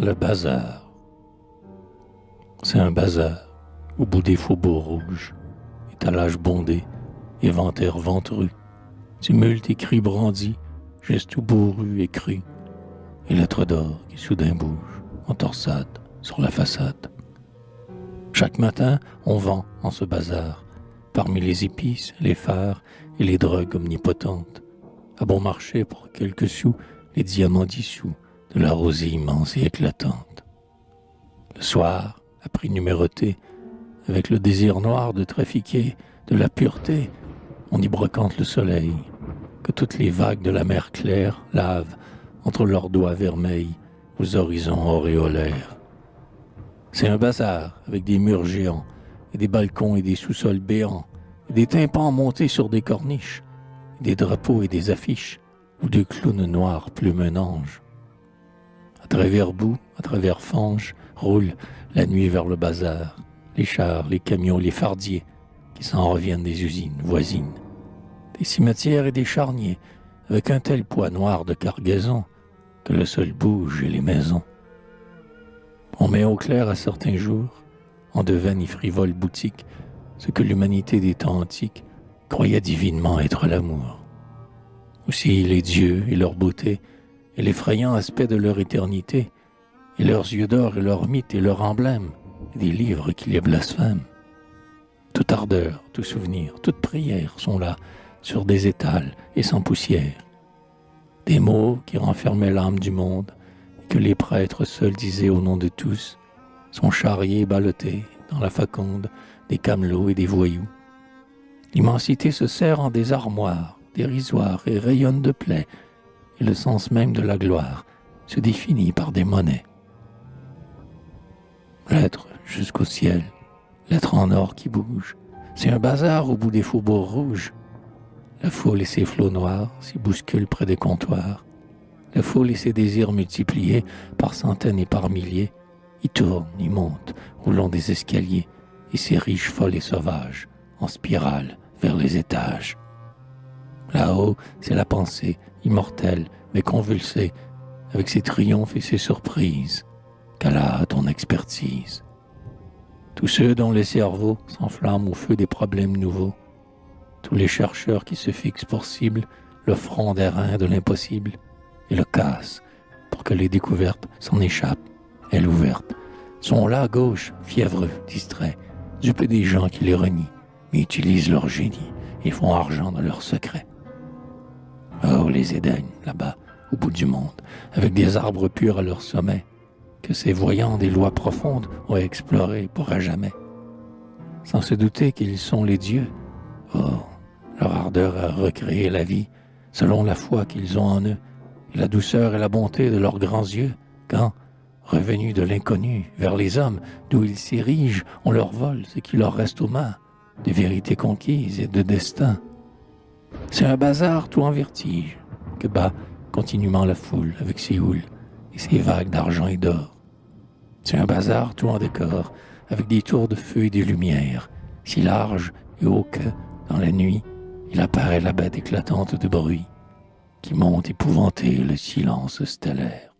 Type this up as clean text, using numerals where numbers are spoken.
Le bazar. C'est un bazar, au bout des faubourgs rouges, étalage bondé, éventaire ventru, tumulte et cris brandis, gestes tout bourrus et crus, et lettres d'or qui soudain bougent, en torsade, sur la façade. Chaque matin, on vend en ce bazar, parmi les épices, les phares et les drogues omnipotentes, à bon marché pour quelques sous, les diamants dissous de la rosée immense et éclatante. Le soir, à prix numéroté, avec le désir noir de trafiquer de la pureté, on y brocante le soleil, que toutes les vagues de la mer claire lavent entre leurs doigts vermeils aux horizons auréolaires. C'est un bazar avec des murs géants, et des balcons et des sous-sols béants, et des tympans montés sur des corniches, et des drapeaux et des affiches, où deux clowns noirs plument un ange. À travers boue, à travers fange, roulent la nuit vers le bazar, les chars, les camions, les fardiers, qui s'en reviennent des usines voisines, des cimetières et des charniers, avec un tel poids noir de cargaison, que le sol bouge et les maisons. On met au clair à certains jours, en de vaines et frivoles boutiques, ce que l'humanité des temps antiques croyait divinement être l'amour. Aussi les dieux et leur beauté, et l'effrayant aspect de leur éternité, et leurs yeux d'or et leurs mythes et leurs emblèmes, et des livres qui les blasphèment. Toute ardeur, tout souvenir, toute prière sont là, sur des étals et sans poussière. Des mots qui renfermaient l'âme du monde, et que les prêtres seuls disaient au nom de tous, sont charriés et ballottés dans la faconde des camelots et des voyous. L'immensité se serre en des armoires, dérisoires et rayonne de plaies, et le sens même de la gloire se définit par des monnaies. Lettres jusqu'au ciel, lettres en or qui bougent, c'est un bazar au bout des faubourgs rouges. La foule et ses flots noirs s'y bousculent près des comptoirs. La foule et ses désirs multipliés par centaines et par milliers, y tournent, y montent au long des escaliers, et ses riches folles et sauvages, en spirale vers les étages. Là-haut, c'est la pensée, immortelle, mais convulsée, avec ses triomphes et ses surprises, qu'elle a à ton expertise. Tous ceux dont les cerveaux s'enflamment au feu des problèmes nouveaux, tous les chercheurs qui se fixent pour cible le front d'airain de l'impossible et le cassent pour que les découvertes s'en échappent, elles ouvertes, sont là à gauche, fiévreux, distraits, dupés des gens qui les renient, mais utilisent leur génie et font argent de leurs secrets. Oh, les Édennes, là-bas, au bout du monde, avec des arbres purs à leur sommet, que ces voyants des lois profondes ont exploré pour à jamais. Sans se douter qu'ils sont les dieux, oh, leur ardeur à recréer la vie, selon la foi qu'ils ont en eux, et la douceur et la bonté de leurs grands yeux, quand, revenus de l'inconnu vers les hommes d'où ils s'érigent, on leur vole ce qui leur reste aux mains, de vérités conquises et de destin. C'est un bazar tout en vertige, que bat continuellement la foule avec ses houles et ses vagues d'argent et d'or. C'est un bazar tout en décor, avec des tours de feu et des lumières, si larges et haut que, dans la nuit, il apparaît la bête éclatante de bruit, qui monte épouvanté le silence stellaire.